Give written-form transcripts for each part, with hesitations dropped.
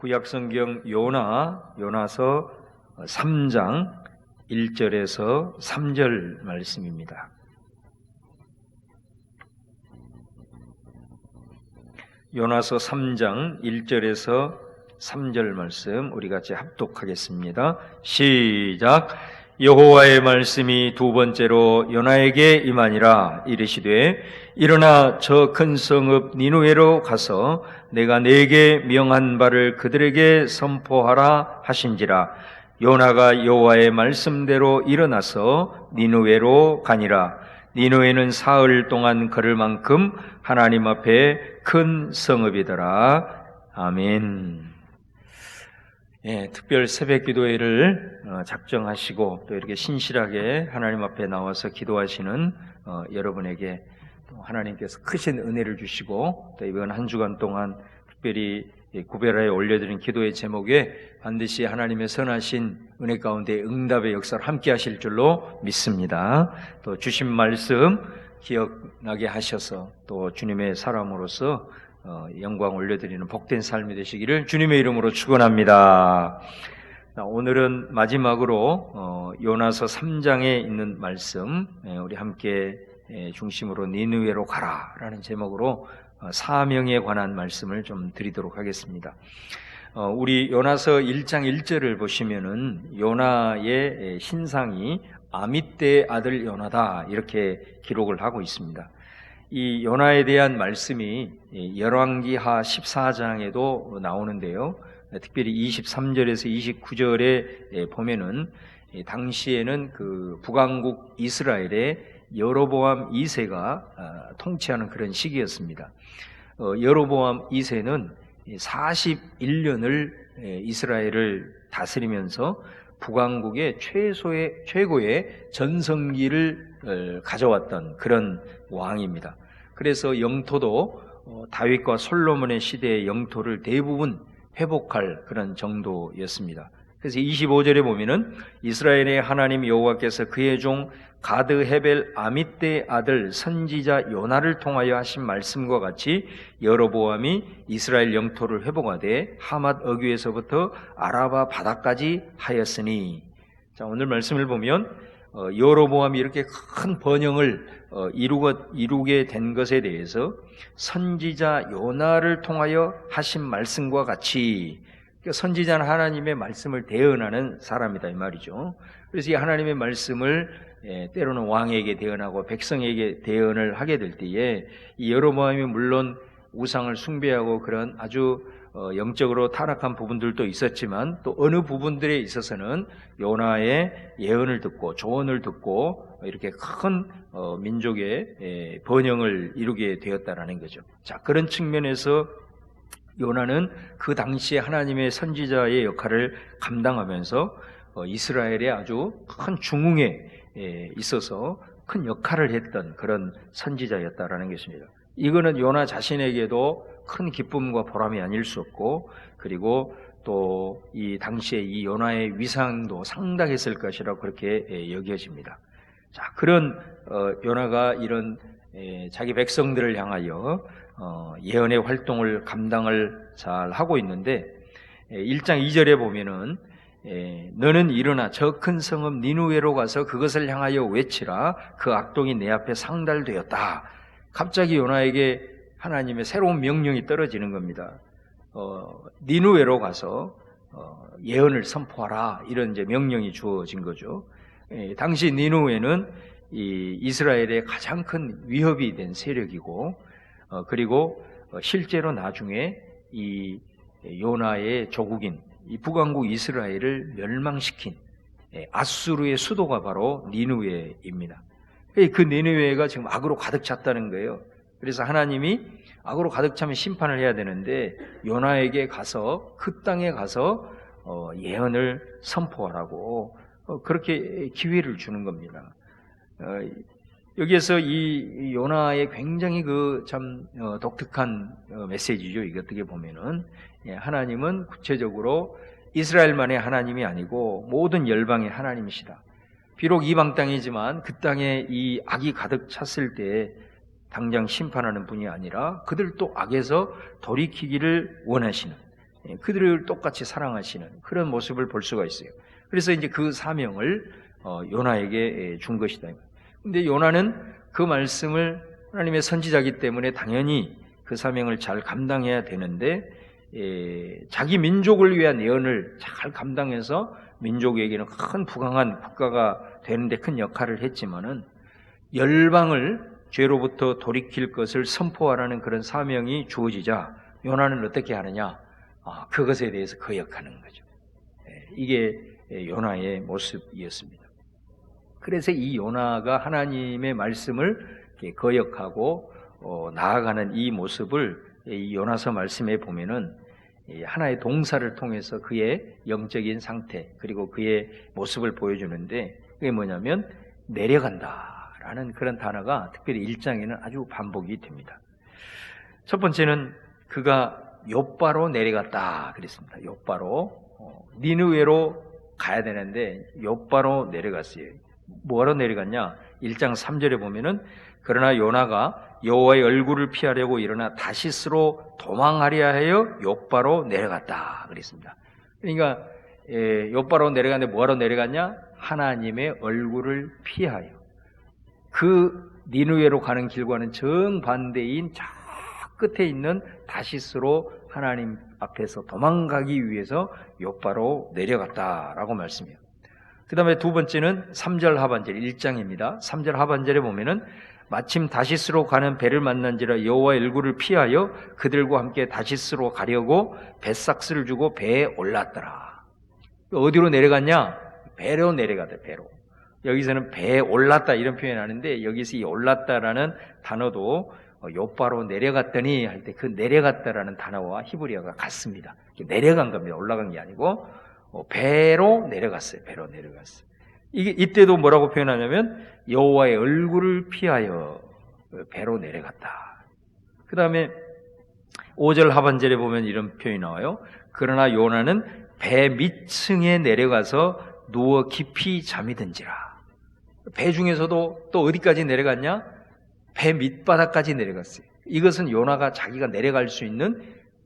구약성경 요나서 3장 1절에서 3절 말씀입니다. 요나서 3장 1절에서 3절 말씀 우리 같이 합독하겠습니다. 시작. 여호와의 말씀이 두 번째로 요나에게 임하니라. 이르시되 일어나 저 큰 성읍 니느웨로 가서 내가 네게 명한 바를 그들에게 선포하라 하신지라. 요나가 여호와의 말씀대로 일어나서 니느웨로 가니라. 니느웨는 사흘 동안 걸을 만큼 하나님 앞에 큰 성읍이더라. 아멘. 특별 새벽 기도회를 작정하시고 또 이렇게 신실하게 하나님 앞에 나와서 기도하시는 여러분에게 또 하나님께서 크신 은혜를 주시고 또 이번 한 주간 동안 특별히 구별하여 올려드린 기도의 제목에 반드시 하나님의 선하신 은혜 가운데 응답의 역사를 함께 하실 줄로 믿습니다. 또 주신 말씀 기억나게 하셔서 또 주님의 사람으로서 영광 올려드리는 복된 삶이 되시기를 주님의 이름으로 축원합니다. 오늘은 마지막으로 요나서 3장에 있는 말씀 우리 함께 중심으로 니느웨로 가라라는 제목으로 사명에 관한 말씀을 좀 드리도록 하겠습니다. 우리 요나서 1장 1절을 보시면은 요나의 신상이 아미떼의 아들 요나다 이렇게 기록을 하고 있습니다. 이 요나에 대한 말씀이 열왕기하 14장에도 나오는데요. 특별히 23절에서 29절에 보면은 당시에는 그 북왕국 이스라엘의 여로보암 2세가 통치하는 그런 시기였습니다. 여로보암 2세는 41년을 이스라엘을 다스리면서 북왕국의 최고의 전성기를 가져왔던 그런 왕입니다. 그래서 영토도 다윗과 솔로몬의 시대의 영토를 대부분 회복할 그런 정도였습니다. 그래서 25절에 보면은 이스라엘의 하나님 여호와께서 그의 종 가드 헤벨 아미떼의 아들 선지자 요나를 통하여 하신 말씀과 같이 여로보암이 이스라엘 영토를 회복하되 하맛 어귀에서부터 아라바 바다까지 하였으니. 자, 오늘 말씀을 보면 여로보암이 이렇게 큰 번영을 이루게 된 것에 대해서 선지자 요나를 통하여 하신 말씀과 같이, 선지자는 하나님의 말씀을 대언하는 사람이다 이 말이죠. 그래서 이 하나님의 말씀을 때로는 왕에게 대언하고 백성에게 대언을 하게 될 때에 이 여로보암이 물론 우상을 숭배하고 그런 아주 영적으로 타락한 부분들도 있었지만 또 어느 부분들에 있어서는 요나의 예언을 듣고 조언을 듣고 이렇게 큰 민족의 번영을 이루게 되었다라는 거죠. 자, 그런 측면에서 요나는 그 당시에 하나님의 선지자의 역할을 감당하면서 이스라엘의 아주 큰 중흥에 있어서 큰 역할을 했던 그런 선지자였다라는 것입니다. 이거는 요나 자신에게도 큰 기쁨과 보람이 아닐 수 없고, 그리고 또 이 당시에 이 요나의 위상도 상당했을 것이라고 그렇게 여겨집니다. 자, 그런 요나가 이런 자기 백성들을 향하여 예언의 활동을 감당을 잘 하고 있는데 1장 2절에 보면은 너는 일어나 저 큰 성읍 니느웨로 가서 그것을 향하여 외치라. 그 악동이 내 앞에 상달되었다. 갑자기 요나에게 하나님의 새로운 명령이 떨어지는 겁니다. 니느웨로 가서 예언을 선포하라. 이런 이제 명령이 주어진 거죠. 당시 니느웨는 이 이스라엘의 가장 큰 위협이 된 세력이고, 그리고 실제로 나중에 이 요나의 조국인 이 북왕국 이스라엘을 멸망시킨 아수르의 수도가 바로 니느웨입니다. 그 니느웨가 지금 악으로 가득 찼다는 거예요. 그래서 하나님이 악으로 가득 차면 심판을 해야 되는데 요나에게 가서 그 땅에 가서 예언을 선포하라고 그렇게 기회를 주는 겁니다. 여기에서 이 요나의 굉장히 그 참 독특한 메시지죠. 이게 어떻게 보면은 하나님은 구체적으로 이스라엘만의 하나님이 아니고 모든 열방의 하나님이시다. 비록 이방 땅이지만 그 땅에 이 악이 가득 찼을 때 당장 심판하는 분이 아니라 그들도 악에서 돌이키기를 원하시는, 그들을 똑같이 사랑하시는 그런 모습을 볼 수가 있어요. 그래서 이제 그 사명을 요나에게 준 것이다. 근데 요나는 그 말씀을 하나님의 선지자이기 때문에 당연히 그 사명을 잘 감당해야 되는데 자기 민족을 위한 예언을 잘 감당해서 민족에게는 큰 부강한 국가가 되는데 큰 역할을 했지만은 열방을 죄로부터 돌이킬 것을 선포하라는 그런 사명이 주어지자 요나는 어떻게 하느냐? 그것에 대해서 거역하는 거죠. 이게 요나의 모습이었습니다. 그래서 이 요나가 하나님의 말씀을 거역하고 나아가는 이 모습을 이 요나서 말씀에 보면은 하나의 동사를 통해서 그의 영적인 상태 그리고 그의 모습을 보여주는데 그게 뭐냐면 내려간다라는 그런 단어가 특별히 1장에는 아주 반복이 됩니다. 첫 번째는 그가 욥바로 내려갔다 그랬습니다. 욥바로 니느웨로 가야 되는데 욥바로 내려갔어요. 뭐하러 내려갔냐? 1장 3절에 보면은 그러나 요나가 여호와의 얼굴을 피하려고 일어나 다시스로 도망하려 하여 욥바로 내려갔다 그랬습니다. 그러니까 욥바로 내려갔는데 뭐하러 내려갔냐? 하나님의 얼굴을 피하여. 그 니느웨로 가는 길과는 정반대인 저 끝에 있는 다시스로 하나님 앞에서 도망가기 위해서 욥바로 내려갔다라고 말씀해요. 그 다음에 두 번째는 3절 하반절 1장입니다. 3절 하반절에 보면은 마침 다시스로 가는 배를 만난지라 여호와의 얼굴을 피하여 그들과 함께 다시스로 가려고 뱃삭스를 주고 배에 올랐더라. 어디로 내려갔냐? 배로 내려가다. 배로. 여기서는 배에 올랐다 이런 표현하는데 여기서 이 올랐다라는 단어도 욥바로 내려갔더니 할 때 그 내려갔다라는 단어와 히브리어가 같습니다. 내려간 겁니다. 올라간 게 아니고 배로 내려갔어요. 배로 내려갔어요. 이때도 뭐라고 표현하냐면 여호와의 얼굴을 피하여 배로 내려갔다. 그 다음에 5절 하반절에 보면 이런 표현이 나와요. 그러나 요나는 배 밑층에 내려가서 누워 깊이 잠이 든지라. 배 중에서도 또 어디까지 내려갔냐? 배 밑바닥까지 내려갔어요. 이것은 요나가 자기가 내려갈 수 있는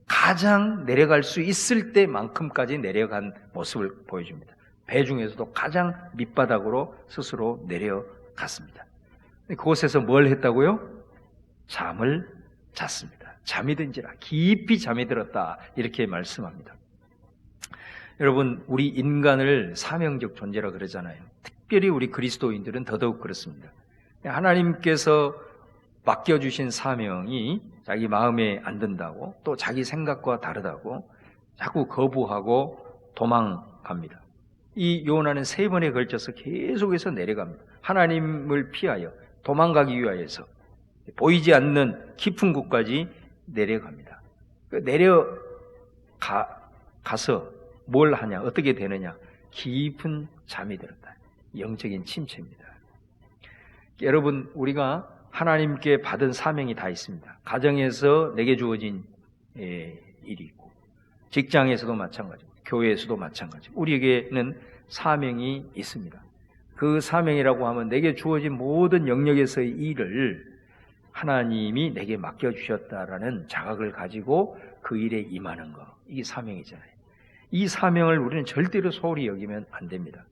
가장 내려갈 수 있을 때만큼까지 내려간 모습을 보여줍니다. 배 중에서도 가장 밑바닥으로 스스로 내려갔습니다. 그곳에서 뭘 했다고요? 잠을 잤습니다. 잠이 든지라 깊이 잠이 들었다 이렇게 말씀합니다. 여러분 우리 인간을 사명적 존재라 그러잖아요. 특별히 우리 그리스도인들은 더더욱 그렇습니다. 하나님께서 맡겨주신 사명이 자기 마음에 안 든다고 또 자기 생각과 다르다고 자꾸 거부하고 도망갑니다. 이 요나는 3번에 걸쳐서 계속해서 내려갑니다. 하나님을 피하여 도망가기 위하여서 보이지 않는 깊은 곳까지 내려갑니다. 내려가서 뭘 하냐? 어떻게 되느냐? 깊은 잠이 들었다. 영적인 침체입니다. 여러분 우리가 하나님께 받은 사명이 다 있습니다. 가정에서 내게 주어진 일이 있고 직장에서도 마찬가지고 교회에서도 마찬가지고 우리에게는 사명이 있습니다. 그 사명이라고 하면 내게 주어진 모든 영역에서의 일을 하나님이 내게 맡겨주셨다라는 자각을 가지고 그 일에 임하는 거, 이게 사명이잖아요. 이 사명을 우리는 절대로 소홀히 여기면 안 됩니다.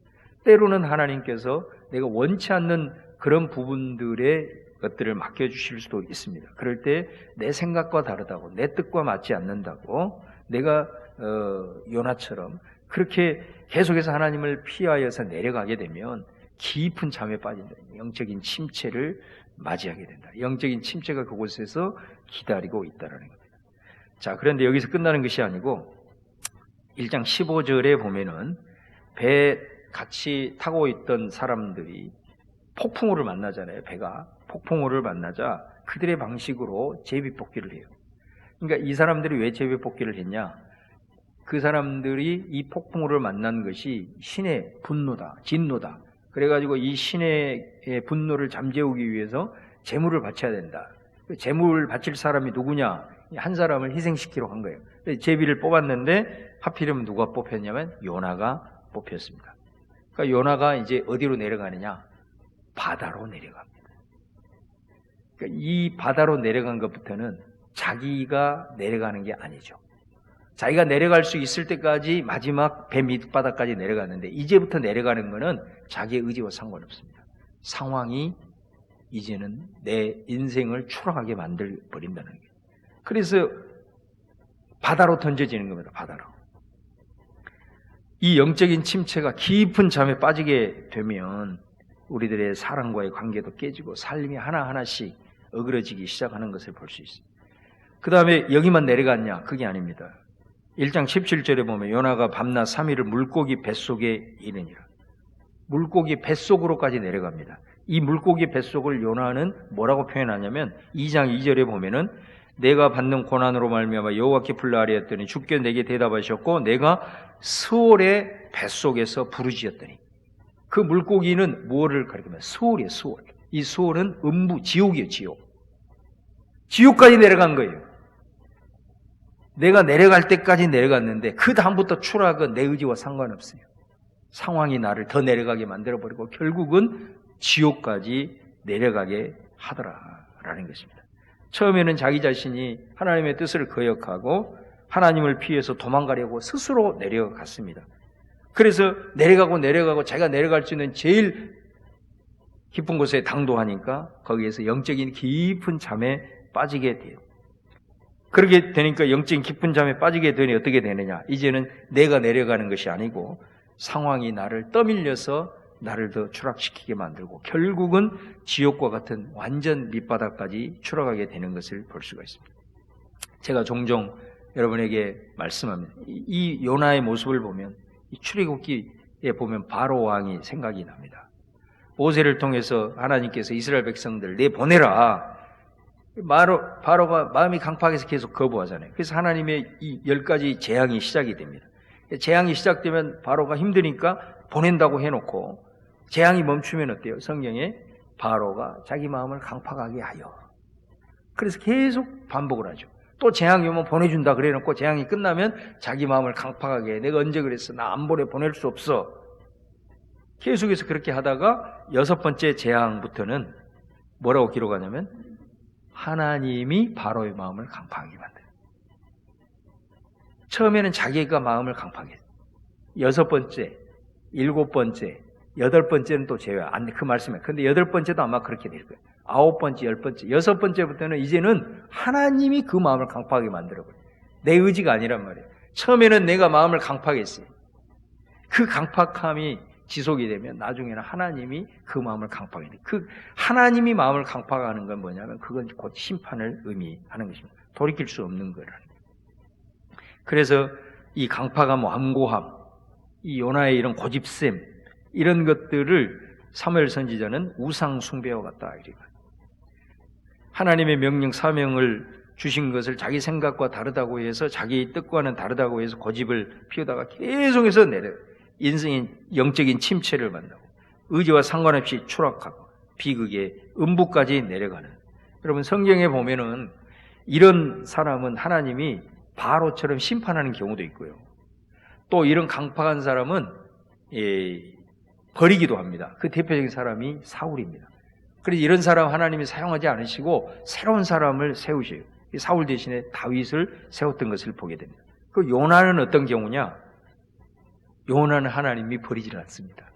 때로는 하나님께서 내가 원치 않는 그런 부분들의 것들을 맡겨주실 수도 있습니다. 그럴 때 내 생각과 다르다고 내 뜻과 맞지 않는다고 내가 요나처럼 그렇게 계속해서 하나님을 피하여서 내려가게 되면 깊은 잠에 빠진다. 영적인 침체를 맞이하게 된다. 영적인 침체가 그곳에서 기다리고 있다는 겁니다. 자, 그런데 여기서 끝나는 것이 아니고 1장 15절에 보면은 배 같이 타고 있던 사람들이 폭풍우를 만나잖아요. 배가 폭풍우를 만나자 그들의 방식으로 제비뽑기를 해요. 그러니까 이 사람들이 왜 제비뽑기를 했냐? 그 사람들이 이 폭풍우를 만난 것이 신의 분노다, 진노다. 그래가지고 이 신의 분노를 잠재우기 위해서 제물을 바쳐야 된다. 제물을 바칠 사람이 누구냐? 한 사람을 희생시키러 간 거예요. 제비를 뽑았는데 하필이면 누가 뽑혔냐면 요나가 뽑혔습니다. 그러니까 요나가 이제 어디로 내려가느냐? 바다로 내려갑니다. 그러니까 이 바다로 내려간 것부터는 자기가 내려가는 게 아니죠. 자기가 내려갈 수 있을 때까지 마지막 배 밑바닥까지 내려갔는데 이제부터 내려가는 것은 자기의 의지와 상관없습니다. 상황이 이제는 내 인생을 추락하게 만들어버린다는 거예요. 그래서 바다로 던져지는 겁니다. 바다로. 이 영적인 침체가 깊은 잠에 빠지게 되면 우리들의 사랑과의 관계도 깨지고 삶이 하나하나씩 어그러지기 시작하는 것을 볼 수 있습니다. 그 다음에 여기만 내려갔냐? 그게 아닙니다. 1장 17절에 보면 요나가 밤낮 3일을 물고기 뱃속에 이르니라. 물고기 뱃속으로까지 내려갑니다. 이 물고기 뱃속을 요나는 뭐라고 표현하냐면 2장 2절에 보면은 내가 받는 고난으로 말미암아 여호와께 불러아뢰었더니 주께 내게 대답하셨고 내가 스올의 뱃속에서 부르짖었더니 그 물고기는 무엇을 가리키면 스올이에요. 스올. 이 스올은 음부, 지옥이에요. 지옥까지 내려간 거예요. 내가 내려갈 때까지 내려갔는데 그 다음부터 추락은 내 의지와 상관없어요. 상황이 나를 더 내려가게 만들어버리고 결국은 지옥까지 내려가게 하더라라는 것입니다. 처음에는 자기 자신이 하나님의 뜻을 거역하고 하나님을 피해서 도망가려고 스스로 내려갔습니다. 그래서 내려가고 자기가 내려갈 수 있는 제일 깊은 곳에 당도하니까 거기에서 영적인 깊은 잠에 빠지게 돼요. 그렇게 되니까 영적인 깊은 잠에 빠지게 되니 어떻게 되느냐? 이제는 내가 내려가는 것이 아니고 상황이 나를 떠밀려서 나를 더 추락시키게 만들고 결국은 지옥과 같은 완전 밑바닥까지 추락하게 되는 것을 볼 수가 있습니다. 제가 종종 여러분에게 말씀합니다. 이 요나의 모습을 보면 이 출애굽기에 보면 바로 왕이 생각이 납니다. 모세를 통해서 하나님께서 이스라엘 백성들 내보내라. 바로가 마음이 강팍해서 계속 거부하잖아요. 그래서 하나님의 이 10가지 재앙이 시작이 됩니다. 재앙이 시작되면 바로가 힘드니까 보낸다고 해놓고 재앙이 멈추면 어때요? 성경에 바로가 자기 마음을 강팍하게 하여. 그래서 계속 반복을 하죠. 또 재앙이 오면 보내준다 그래놓고 재앙이 끝나면 자기 마음을 강팍하게 해. 내가 언제 그랬어? 나 안 보낼 수 없어. 계속해서 그렇게 하다가 6번째 재앙부터는 뭐라고 기록하냐면 하나님이 바로의 마음을 강팍하게 만들어요. 처음에는 자기가 마음을 강팍했어요. 6번째, 7번째, 8번째는 또 제외. 그 말씀에. 근데 8번째도 아마 그렇게 될 거예요. 9번째, 10번째, 6번째부터는 이제는 하나님이 그 마음을 강팍하게 만들어버려요. 내 의지가 아니란 말이에요. 처음에는 내가 마음을 강팍했어요. 그 강팍함이 지속이 되면 나중에는 하나님이 그 마음을 강팍하게 돼요. 그 하나님이 마음을 강팍하는 건 뭐냐면 그건 곧 심판을 의미하는 것입니다. 돌이킬 수 없는 거라는 거예요. 그래서 이 강팍함, 완고함, 이 요나의 이런 고집셈 이런 것들을 사무엘 선지자는 우상 숭배와 같다. 하나님의 명령, 사명을 주신 것을 자기 생각과 다르다고 해서 자기 뜻과는 다르다고 해서 고집을 피우다가 계속해서 내려요. 인생의 영적인 침체를 만나고 의지와 상관없이 추락하고 비극의 음부까지 내려가는. 여러분 성경에 보면은 이런 사람은 하나님이 바로처럼 심판하는 경우도 있고요. 또 이런 강팍한 사람은 버리기도 합니다. 그 대표적인 사람이 사울입니다. 그래서 이런 사람 하나님이 사용하지 않으시고 새로운 사람을 세우셔요. 사울 대신에 다윗을 세웠던 것을 보게 됩니다. 그 요나는 어떤 경우냐? 요나는 하나님이 버리질 않습니다.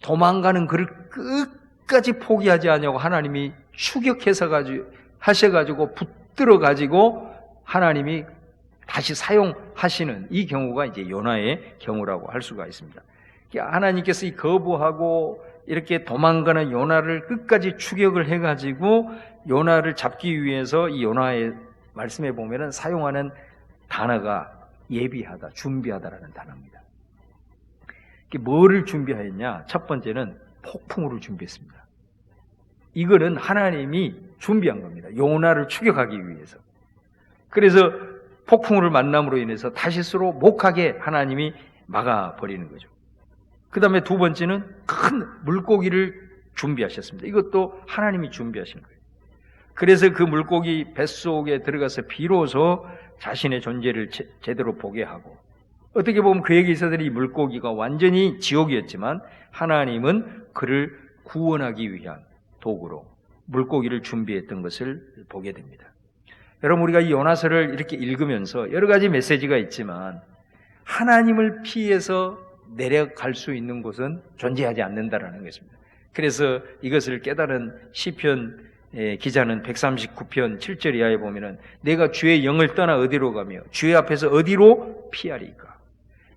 도망가는 그를 끝까지 포기하지 않냐고 하나님이 추격해서 하셔가지고 붙들어 가지고 하나님이 다시 사용하시는 이 경우가 이제 요나의 경우라고 할 수가 있습니다. 하나님께서 이 거부하고 이렇게 도망가는 요나를 끝까지 추격을 해가지고 요나를 잡기 위해서 이 요나의 말씀에 보면은 사용하는 단어가 예비하다, 준비하다라는 단어입니다. 뭐를 준비하였냐? 첫 번째는 폭풍우를 준비했습니다. 이거는 하나님이 준비한 겁니다. 요나를 추격하기 위해서. 그래서 폭풍우를 만남으로 인해서 다시스로 못 가게 하나님이 막아버리는 거죠. 그 다음에 두 번째는 큰 물고기를 준비하셨습니다. 이것도 하나님이 준비하신 거예요. 그래서 그 물고기 뱃속에 들어가서 비로소 자신의 존재를 제대로 보게 하고, 어떻게 보면 그에게 있어서는 이 물고기가 완전히 지옥이었지만 하나님은 그를 구원하기 위한 도구로 물고기를 준비했던 것을 보게 됩니다. 여러분, 우리가 이 요나서를 이렇게 읽으면서 여러 가지 메시지가 있지만 하나님을 피해서 내려갈 수 있는 곳은 존재하지 않는다라는 것입니다. 그래서 이것을 깨달은 시편 기자는 139편 7절 이하에 보면은 내가 주의 영을 떠나 어디로 가며 주의 앞에서 어디로 피하리까?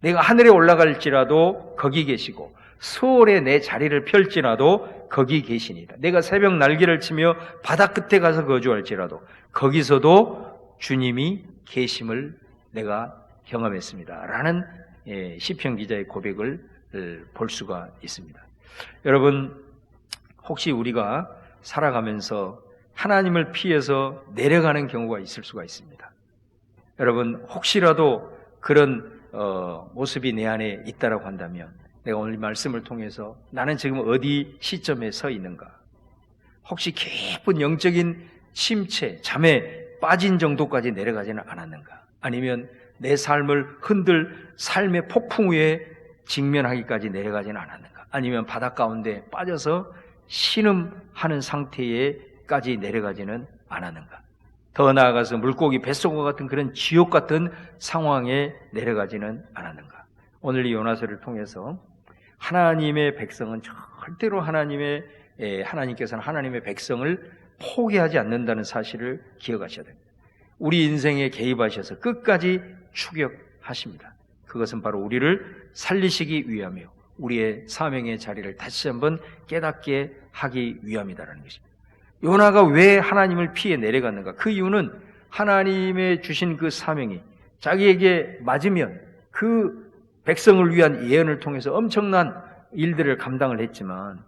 내가 하늘에 올라갈지라도 거기 계시고 수월에 내 자리를 펼지라도 거기 계시니라. 내가 새벽 날개를 치며 바다 끝에 가서 거주할지라도 거기서도 주님이 계심을 내가 경험했습니다. 라는 시편 기자의 고백을 볼 수가 있습니다. 여러분, 혹시 우리가 살아가면서 하나님을 피해서 내려가는 경우가 있을 수가 있습니다. 여러분, 혹시라도 그런 모습이 내 안에 있다라고 한다면 내가 오늘 말씀을 통해서 나는 지금 어디 시점에 서 있는가? 혹시 깊은 영적인 침체, 잠에 빠진 정도까지 내려가지는 않았는가? 아니면 내 삶을 흔들 삶의 폭풍 위에 직면하기까지 내려가지는 않았는가? 아니면 바다 가운데 빠져서 신음하는 상태에까지 내려가지는 않았는가? 더 나아가서 물고기 뱃속과 같은 그런 지옥 같은 상황에 내려가지는 않았는가? 오늘 이 요나서를 통해서 하나님의 백성은 절대로 하나님께서는 하나님의 백성을 포기하지 않는다는 사실을 기억하셔야 됩니다. 우리 인생에 개입하셔서 끝까지 추격하십니다. 그것은 바로 우리를 살리시기 위함이요, 우리의 사명의 자리를 다시 한번 깨닫게 하기 위함이다라는 것입니다. 요나가 왜 하나님을 피해 내려갔는가? 그 이유는 하나님의 주신 그 사명이 자기에게 맞으면 그 백성을 위한 예언을 통해서 엄청난 일들을 감당을 했지만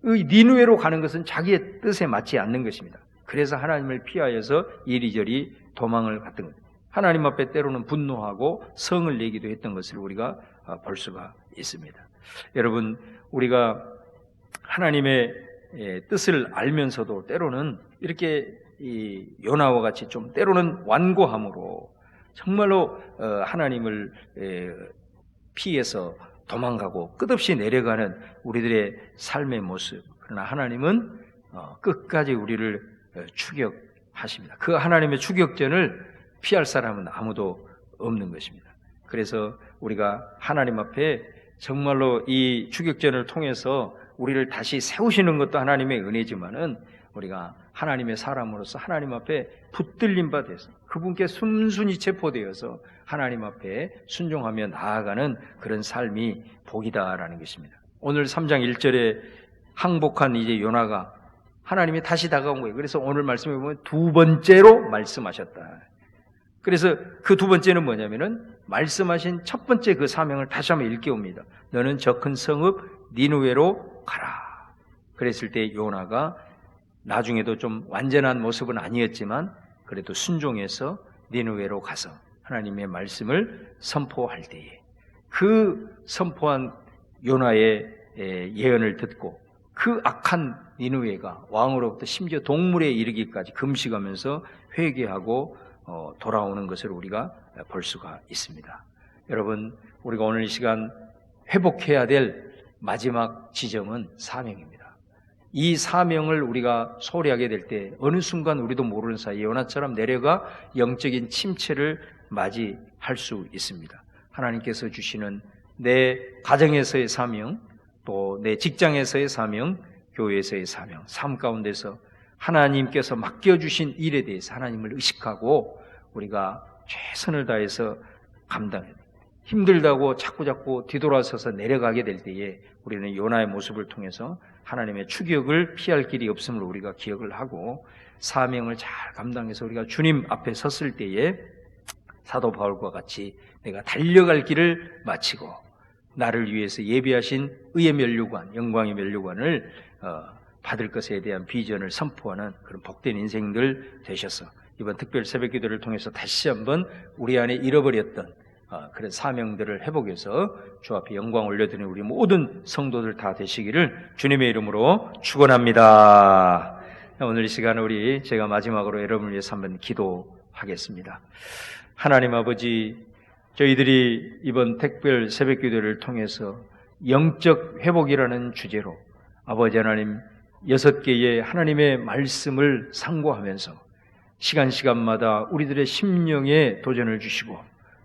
니느웨로 가는 것은 자기의 뜻에 맞지 않는 것입니다. 그래서 하나님을 피하여서 이리저리 도망을 갔던 겁니다. 하나님 앞에 때로는 분노하고 성을 내기도 했던 것을 우리가 볼 수가 있습니다. 여러분, 우리가 하나님의 뜻을 알면서도 때로는 이렇게 이 요나와 같이 좀 때로는 완고함으로 정말로 하나님을 피해서 도망가고 끝없이 내려가는 우리들의 삶의 모습, 그러나 하나님은 끝까지 우리를 추격하십니다. 그 하나님의 추격전을 피할 사람은 아무도 없는 것입니다. 그래서 우리가 하나님 앞에 정말로 이 추격전을 통해서 우리를 다시 세우시는 것도 하나님의 은혜지만은 우리가 하나님의 사람으로서 하나님 앞에 붙들림 바 돼서 그분께 순순히 체포되어서 하나님 앞에 순종하며 나아가는 그런 삶이 복이다라는 것입니다. 오늘 3장 1절에 항복한 이제 요나가 하나님이 다시 다가온 거예요. 그래서 오늘 말씀에 보면 두 번째로 말씀하셨다. 그래서 그 두 번째는 뭐냐면은 말씀하신 첫 번째 그 사명을 다시 한번 일깨웁니다. 너는 저 큰 성읍 니느웨로 가라. 그랬을 때 요나가 나중에도 좀 완전한 모습은 아니었지만 그래도 순종해서 니느웨로 가서 하나님의 말씀을 선포할 때에 그 선포한 요나의 예언을 듣고 그 악한 니느웨가 왕으로부터 심지어 동물에 이르기까지 금식하면서 회개하고 돌아오는 것을 우리가 볼 수가 있습니다. 여러분, 우리가 오늘 이 시간 회복해야 될 마지막 지점은 사명입니다. 이 사명을 우리가 소홀히하게 될 때 어느 순간 우리도 모르는 사이에 요나처럼 내려가 영적인 침체를 맞이할 수 있습니다. 하나님께서 주시는 내 가정에서의 사명, 또 내 직장에서의 사명, 교회에서의 사명, 삶 가운데서 하나님께서 맡겨주신 일에 대해서 하나님을 의식하고 우리가 최선을 다해서 감당해야 됩니다. 힘들다고 자꾸 뒤돌아서서 내려가게 될 때에 우리는 요나의 모습을 통해서 하나님의 추격을 피할 길이 없음을 우리가 기억을 하고 사명을 잘 감당해서 우리가 주님 앞에 섰을 때에 사도 바울과 같이 내가 달려갈 길을 마치고 나를 위해서 예비하신 의의 면류관, 영광의 면류관을 받을 것에 대한 비전을 선포하는 그런 복된 인생들 되셔서 이번 특별 새벽기도를 통해서 다시 한번 우리 안에 잃어버렸던 그런 사명들을 회복해서 주 앞에 영광 올려드리는 우리 모든 성도들 다 되시기를 주님의 이름으로 축원합니다. 오늘 이 시간 제가 마지막으로 여러분을 위해서 한번 기도하겠습니다. 하나님 아버지, 저희들이 이번 특별 새벽기도를 통해서 영적 회복이라는 주제로 아버지 하나님 6개의 하나님의 말씀을 상고하면서 시간마다 우리들의 심령에 도전을 주시고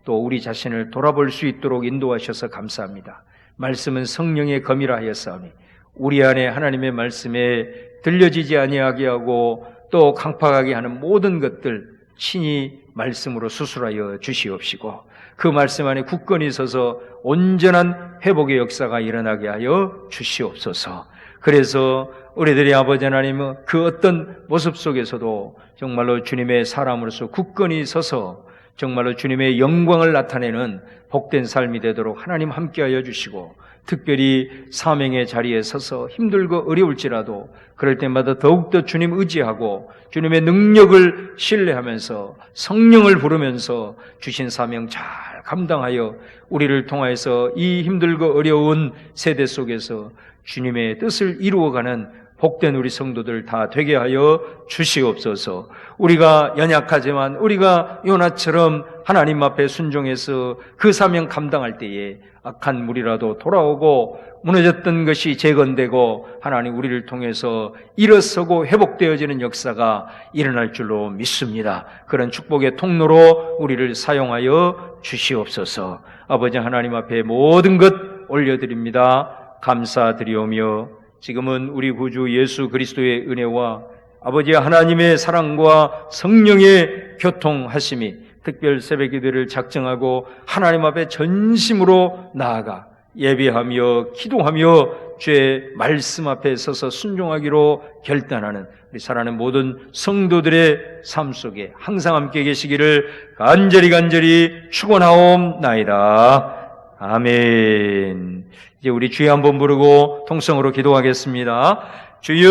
또 우리 자신을 돌아볼 수 있도록 인도하셔서 감사합니다. 말씀은 성령의 검이라 하였사오니 우리 안에 하나님의 말씀에 들려지지 아니하게 하고 또 강팍하게 하는 모든 것들 친히 말씀으로 수술하여 주시옵시고 그 말씀 안에 굳건히 서서 온전한 회복의 역사가 일어나게 하여 주시옵소서. 그래서 우리들의 아버지 하나님은 그 어떤 모습 속에서도 정말로 주님의 사람으로서 굳건히 서서 정말로 주님의 영광을 나타내는 복된 삶이 되도록 하나님 함께하여 주시고 특별히 사명의 자리에 서서 힘들고 어려울지라도 그럴 때마다 더욱더 주님 의지하고 주님의 능력을 신뢰하면서 성령을 부르면서 주신 사명 잘 감당하여 우리를 통하여서 이 힘들고 어려운 세대 속에서 주님의 뜻을 이루어가는 복된 우리 성도들 다 되게 하여 주시옵소서. 우리가 연약하지만 우리가 요나처럼 하나님 앞에 순종해서 그 사명 감당할 때에 악한 무리라도 돌아오고 무너졌던 것이 재건되고 하나님 우리를 통해서 일어서고 회복되어지는 역사가 일어날 줄로 믿습니다. 그런 축복의 통로로 우리를 사용하여 주시옵소서. 아버지 하나님 앞에 모든 것 올려드립니다. 감사드리오며 지금은 우리 구주 예수 그리스도의 은혜와 아버지 하나님의 사랑과 성령의 교통하심이 특별 새벽기도를 작정하고 하나님 앞에 전심으로 나아가 예배하며 기도하며 주의 말씀 앞에 서서 순종하기로 결단하는 우리 사랑하는 모든 성도들의 삶 속에 항상 함께 계시기를 간절히 축원하옵나이다. 아멘. 이제 우리 주여 한번 부르고 통성으로 기도하겠습니다. 주여.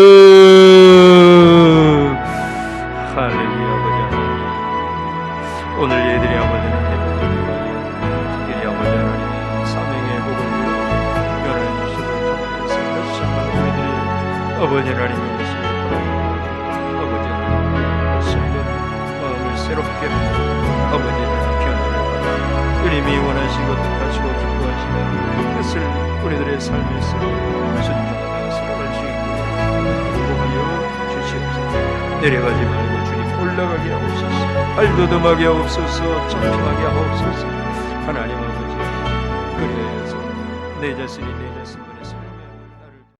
할렐루야. 아버지 하나님, 오늘 예들이 아버지 하나님, 특별히 아버지 하나님 사명의 복을 하나님 주시는 통해서 다시 한번 우리들의 아버지 하나님의 것을 아버지 하나님 다시 한번 마음을 새롭게 아버지 하나님 변화를 받아 주님이 원하시고 뜻하시고 기뻐하시는 뜻을 우리들의 삶에서 순종하며 살아갈 수 있도록 인도하여 주시옵소서. 내려가지 말고 주님 올라가게 하옵소서. 발돋움하게 하옵소서. 점핑하게 하옵소서. 하나님 아버지, 그래서 내 자신이 내 자신과